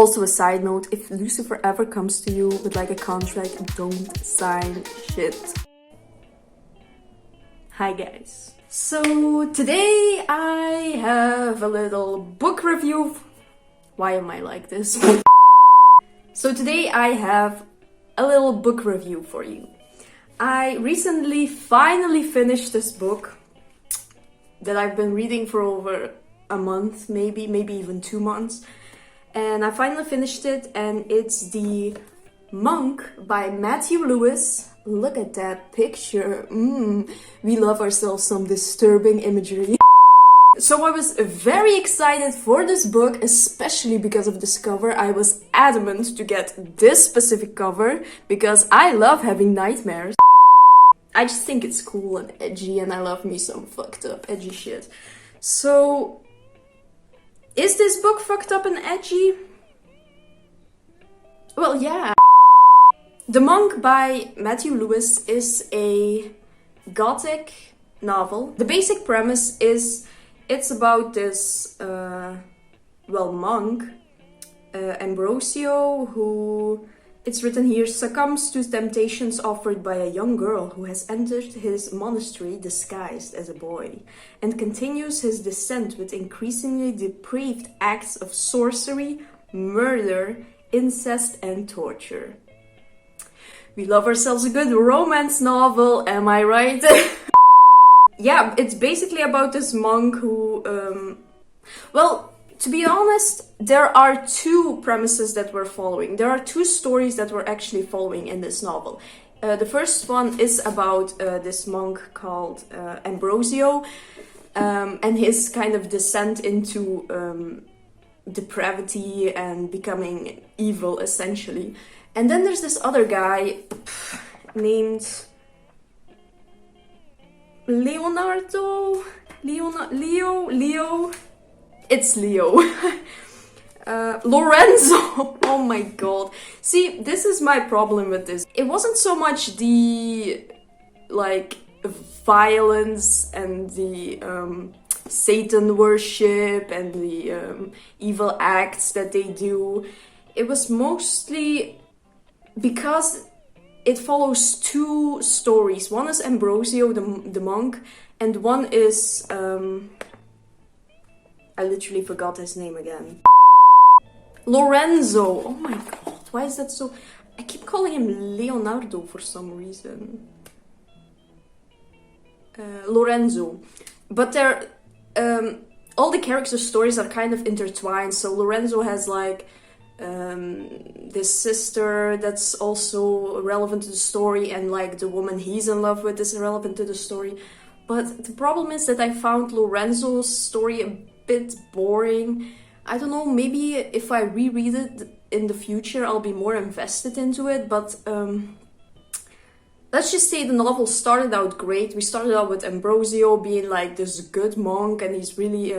Also, a side note, if Lucifer ever comes to you with like a contract, don't sign shit. Hi guys. So today I have a little book review. Why am I like this? So today I have a little book review for you. I recently finally finished this book that I've been reading for over a month, maybe even 2 months. And I finally finished it, and it's The Monk by Matthew Lewis. Look at that picture. We love ourselves some disturbing imagery. So I was very excited for this book, especially because of this cover. I was adamant to get this specific cover because I love having nightmares. I just think it's cool and edgy, and I love me some fucked up edgy shit. So, is this book fucked up and edgy? Well, yeah. The Monk by Matthew Lewis is a gothic novel. The basic premise is it's about this, monk, Ambrosio, who, it's written here, succumbs to temptations offered by a young girl who has entered his monastery disguised as a boy, and continues his descent with increasingly depraved acts of sorcery, murder, incest, and torture. We love ourselves a good romance novel, am I right? Yeah, it's basically about this monk who, to be honest, there are two premises that we're following. There are two stories that we're actually following in this novel. The first one is about this monk called Ambrosio, and his kind of descent into depravity and becoming evil, essentially. And then there's this other guy named Leo. It's Leo. Lorenzo. Oh my god. See, this is my problem with this. It wasn't so much the, violence and the, Satan worship and the, evil acts that they do. It was mostly because it follows two stories. One is Ambrosio, the monk, and one is, I literally forgot his name again. Lorenzo! Oh my god, why is that so... I keep calling him Leonardo for some reason. Lorenzo. But they're... all the character stories are kind of intertwined. So Lorenzo has this sister that's also relevant to the story, and the woman he's in love with is relevant to the story. But the problem is that I found Lorenzo's story a bit boring. I don't know, maybe if I reread it in the future I'll be more invested into it, but let's just say the novel started out great. We started out with Ambrosio being this good monk, and he's really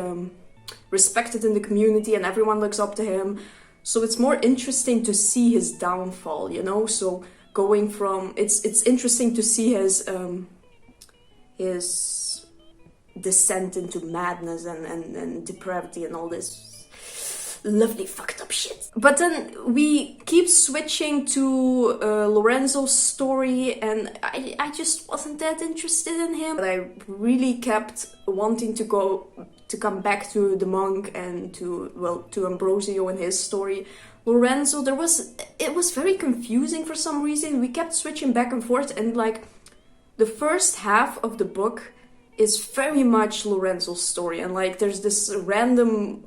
respected in the community and everyone looks up to him. So it's more interesting to see his downfall, you know? So going from... It's interesting to see his descent into madness and depravity and all this lovely fucked up shit. But then we keep switching to Lorenzo's story, and I just wasn't that interested in him. But I really kept wanting to come back to the monk and to Ambrosio and his story. Lorenzo, it was very confusing for some reason. We kept switching back and forth, and the first half of the book is very much Lorenzo's story, and there's this random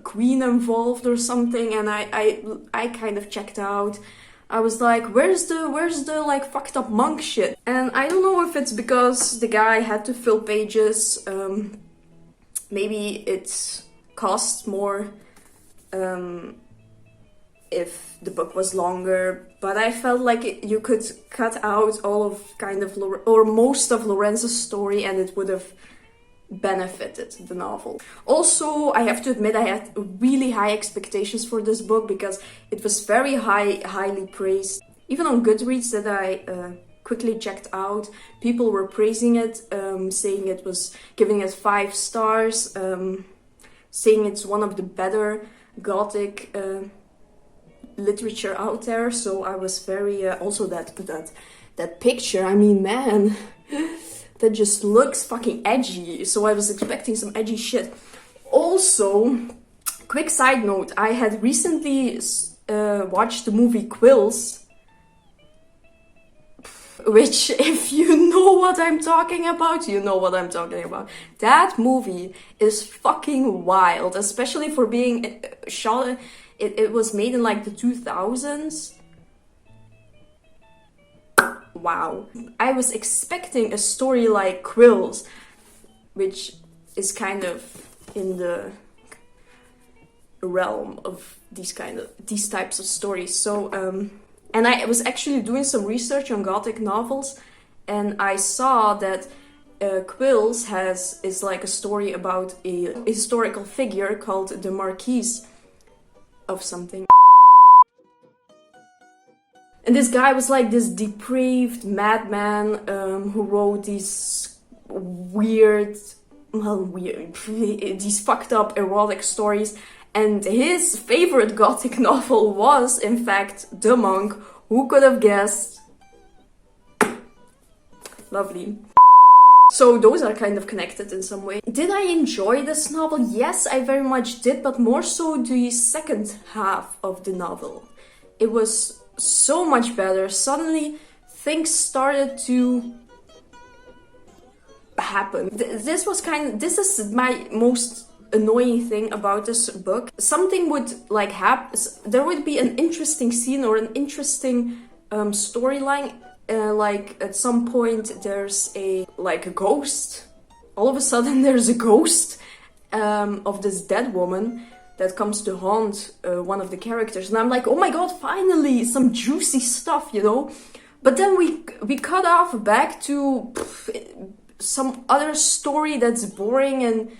queen involved or something, and I kind of checked out. I was like, where's the fucked up monk shit? And I don't know if it's because the guy had to fill pages, maybe it costs more if the book was longer, but I felt like you could cut out all of or most of Lorenzo's story, and it would have benefited the novel. Also, I have to admit I had really high expectations for this book because it was very highly praised. Even on Goodreads that I quickly checked out, people were praising it, saying it was giving it 5 stars, saying it's one of the better gothic literature out there, so I was very also that picture. I mean, man, that just looks fucking edgy. So I was expecting some edgy shit. Also, quick side note: I had recently watched the movie Quills. Which, if you know what I'm talking about, you know what I'm talking about. That movie is fucking wild, especially for being shot. It was made in like the 2000s. Wow. I was expecting a story like Quills, which is kind of in the realm of these types of stories. So, and I was actually doing some research on Gothic novels, and I saw that Quills is like a story about a historical figure called the Marquise of something. And this guy was like this depraved madman who wrote these these fucked up erotic stories. And his favorite Gothic novel was, in fact, The Monk. Who could have guessed? Lovely. So those are kind of connected in some way. Did I enjoy this novel? Yes, I very much did, but more so the second half of the novel. It was so much better. Suddenly, things started to happen. This is my most annoying thing about this book. Something would like happen. There would be an interesting scene or an interesting storyline. Like at some point there's a ghost. All of a sudden there's a ghost of this dead woman that comes to haunt one of the characters, and I'm like, oh my god, finally some juicy stuff, you know. But then we cut off back to some other story that's boring, and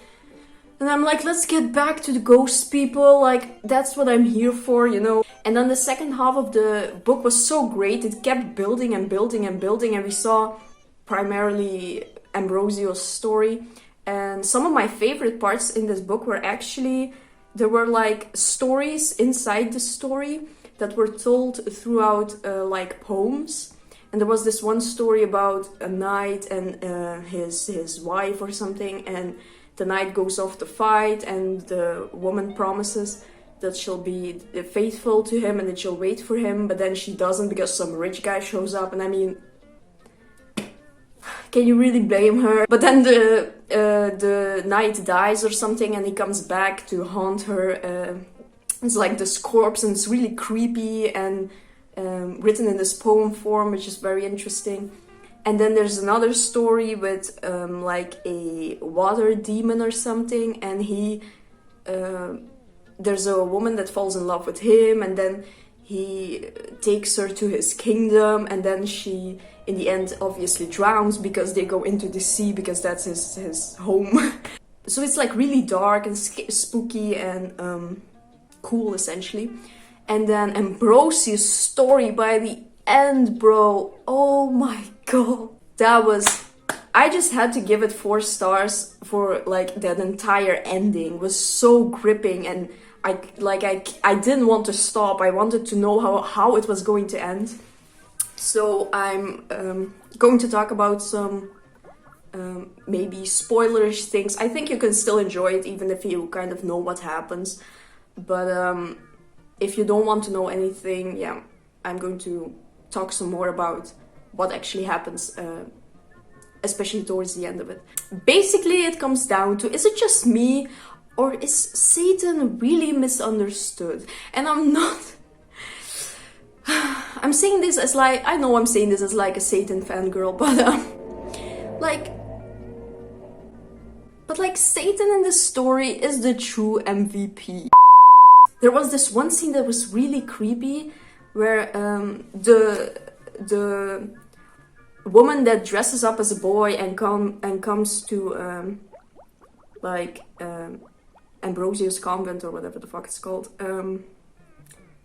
I'm like, let's get back to the ghost people, like, that's what I'm here for, you know. And then the second half of the book was so great, it kept building and building and building, and we saw primarily Ambrosio's story. And some of my favorite parts in this book were actually, there were like stories inside the story that were told throughout like poems. And there was this one story about a knight and his wife or something, and the knight goes off to fight, and the woman promises that she'll be faithful to him and that she'll wait for him, but then she doesn't because some rich guy shows up. And I mean, can you really blame her? But then the knight dies or something, and he comes back to haunt her. It's like this corpse, and it's really creepy and written in this poem form, which is very interesting. And then there's another story with like a water demon or something, and there's a woman that falls in love with him, and then he takes her to his kingdom, and then she, in the end, obviously drowns because they go into the sea because that's his home. So it's like really dark and spooky and cool, essentially. And then Ambrosius' story by the end, bro, oh my god, I just had to give it 4 stars for like that entire ending. It was so gripping, and I didn't want to stop. I wanted to know how it was going to end. So I'm going to talk about some maybe spoilerish things. I think you can still enjoy it even if you kind of know what happens, but if you don't want to know anything, yeah, I'm going to talk some more about what actually happens, especially towards the end of it. Basically, it comes down to, is it just me, or is Satan really misunderstood? And I'm not... I'm saying this as like... I know I'm saying this as like a Satan fangirl, but like Satan in this story is the true MVP. There was this one scene that was really creepy, where the woman that dresses up as a boy and comes to Ambrosius convent or whatever the fuck it's called,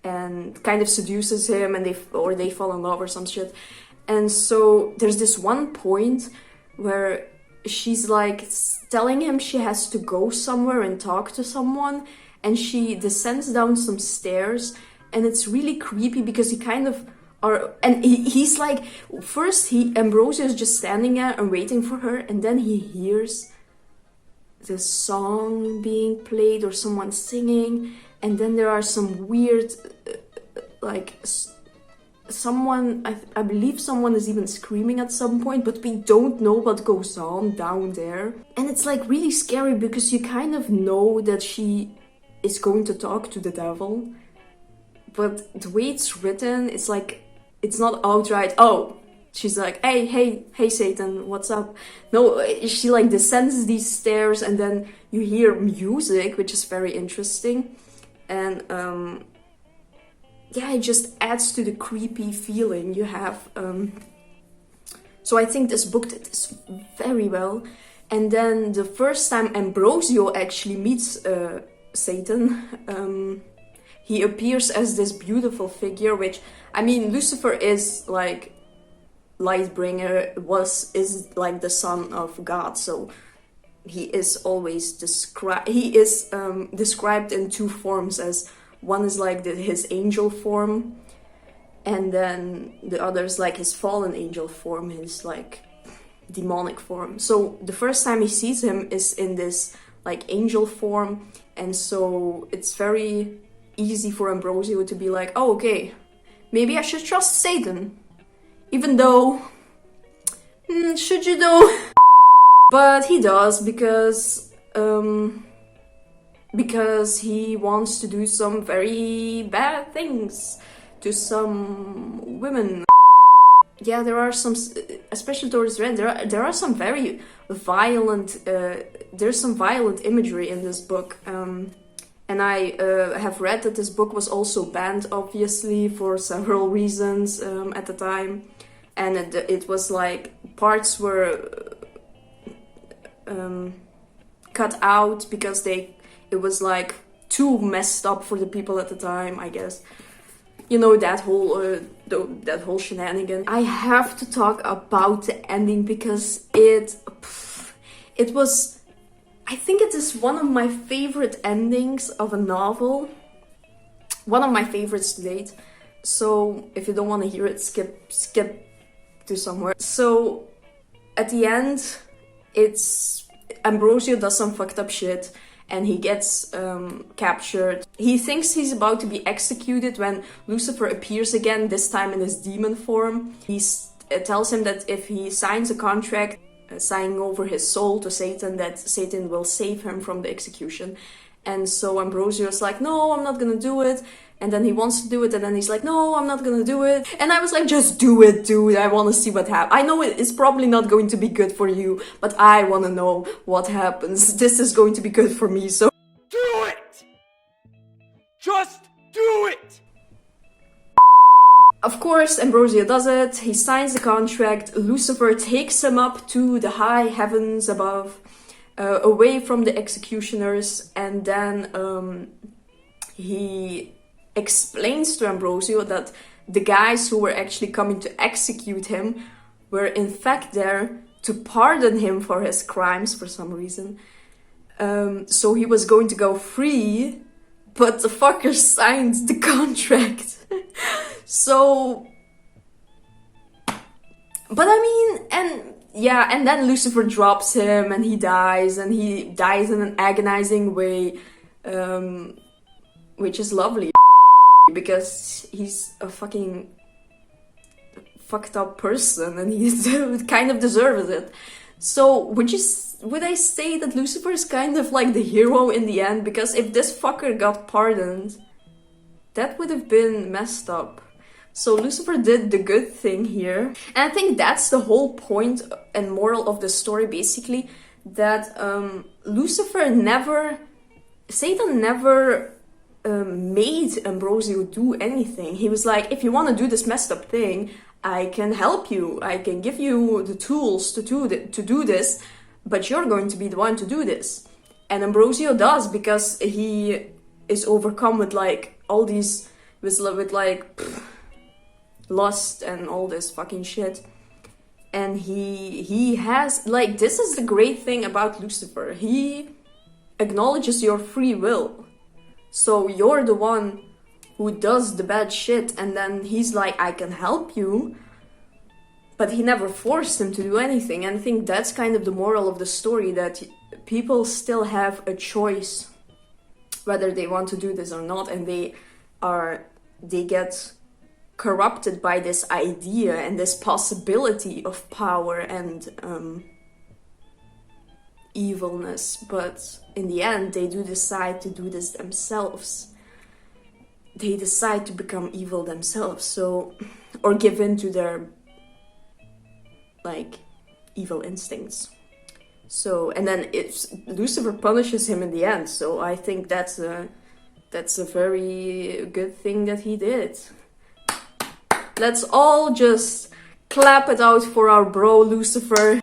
and kind of seduces him, and they fall in love or some shit. And so there's this one point where she's like telling him she has to go somewhere and talk to someone, and she descends down some stairs, and it's really creepy because he kind of he's like, first Ambrosio is just standing there and waiting for her, and then he hears the song being played or someone singing, and then there are some weird someone, I believe someone is even screaming at some point, but we don't know what goes on down there. And it's like really scary because you kind of know that she is going to talk to the devil, but the way it's written, it's like, it's not outright, oh, she's like, hey Satan, what's up? No, she like descends these stairs, and then you hear music, which is very interesting. And yeah, it just adds to the creepy feeling you have. So I think this book did this very well. And then the first time Ambrosio actually meets Satan, he appears as this beautiful figure, which, I mean, Lucifer is like Lightbringer, is like the son of God, so he is always described in two forms, as one is like his angel form, and then the other is like his fallen angel form, his like demonic form. So the first time he sees him is in this like angel form, and so it's very easy for Ambrosio to be like, oh, okay, maybe I should trust Satan. Even though, should you though? But he does, because he wants to do some very bad things to some women. Yeah, there are some, especially towards Ren, there are some very violent, there's some violent imagery in this book. And I have read that this book was also banned, obviously, for several reasons at the time. And it was like, parts were cut out because it was like too messed up for the people at the time, I guess. You know, that whole shenanigan. I have to talk about the ending because it was, I think it is one of my favorite endings of a novel. One of my favorites to date. So if you don't want to hear it, skip to somewhere. So at the end, it's Ambrosio does some fucked up shit and he gets captured. He thinks he's about to be executed when Lucifer appears again, this time in his demon form. He tells him that if he signs a contract, signing over his soul to Satan, that Satan will save him from the execution. And so Ambrosio is like, no, I'm not gonna do it. And then he wants to do it, and then he's like, no, I'm not gonna do it. And I was like, just do it, dude. I want to see what happens. I know it's probably not going to be good for you, but I want to know what happens. This is going to be good for me, so do it! Just do it! Of course, Ambrosio does it. He signs the contract. Lucifer takes him up to the high heavens above, away from the executioners, and then he explains to Ambrosio that the guys who were actually coming to execute him were in fact there to pardon him for his crimes for some reason. So he was going to go free, but the fucker signed the contract. So, but I mean, and then Lucifer drops him and he dies in an agonizing way, which is lovely. Because he's a fucking fucked up person and he kind of deserves it. So would I say that Lucifer is kind of like the hero in the end? Because if this fucker got pardoned, that would have been messed up. So Lucifer did the good thing here. And I think that's the whole point and moral of the story, basically. That Satan never made Ambrosio do anything. He was like, if you want to do this messed up thing, I can help you. I can give you the tools to do this, but you're going to be the one to do this. And Ambrosio does, because he is overcome with like all these, with like lust and all this fucking shit. And he has, like, this is the great thing about Lucifer. He acknowledges your free will. So you're the one who does the bad shit, and then he's like, I can help you, but he never forced him to do anything. And I think that's kind of the moral of the story, that people still have a choice whether they want to do this or not, and they get corrupted by this idea and this possibility of power and evilness, but in the end they do decide to do this themselves. They decide to become evil themselves, so, or give in to their like evil instincts. So, and then Lucifer punishes him in the end, so I think that's a very good thing that he did. Let's all just clap it out for our bro Lucifer.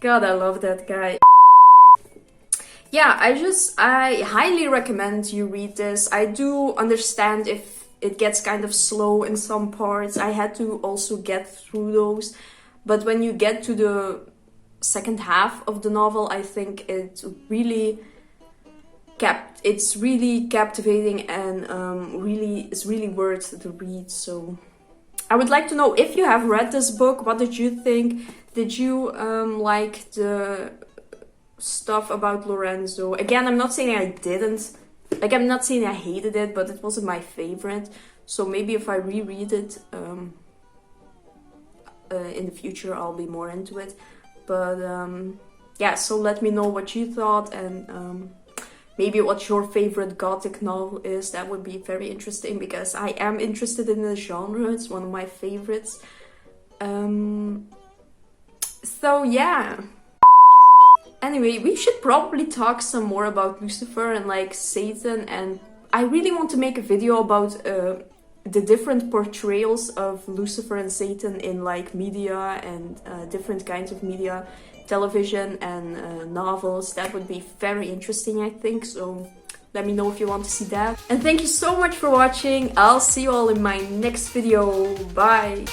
God, I love that guy. Yeah, I highly recommend you read this. I do understand if it gets kind of slow in some parts. I had to also get through those. But when you get to the second half of the novel, I think it's really captivating and it's really worth the read. So I would like to know if you have read this book, what did you think? Did you like the stuff about Lorenzo? Again, I'm not saying I didn't. Like, I'm not saying I hated it, but it wasn't my favorite. So maybe if I reread it in the future, I'll be more into it. But yeah, so let me know what you thought, and maybe what your favorite gothic novel is. That would be very interesting, because I am interested in the genre. It's one of my favorites. So yeah. Anyway, we should probably talk some more about Lucifer and like Satan, and I really want to make a video about the different portrayals of Lucifer and Satan in like media and different kinds of media, television and novels. That would be very interesting, I think. So let me know if you want to see that. And thank you so much for watching. I'll see you all in my next video. Bye!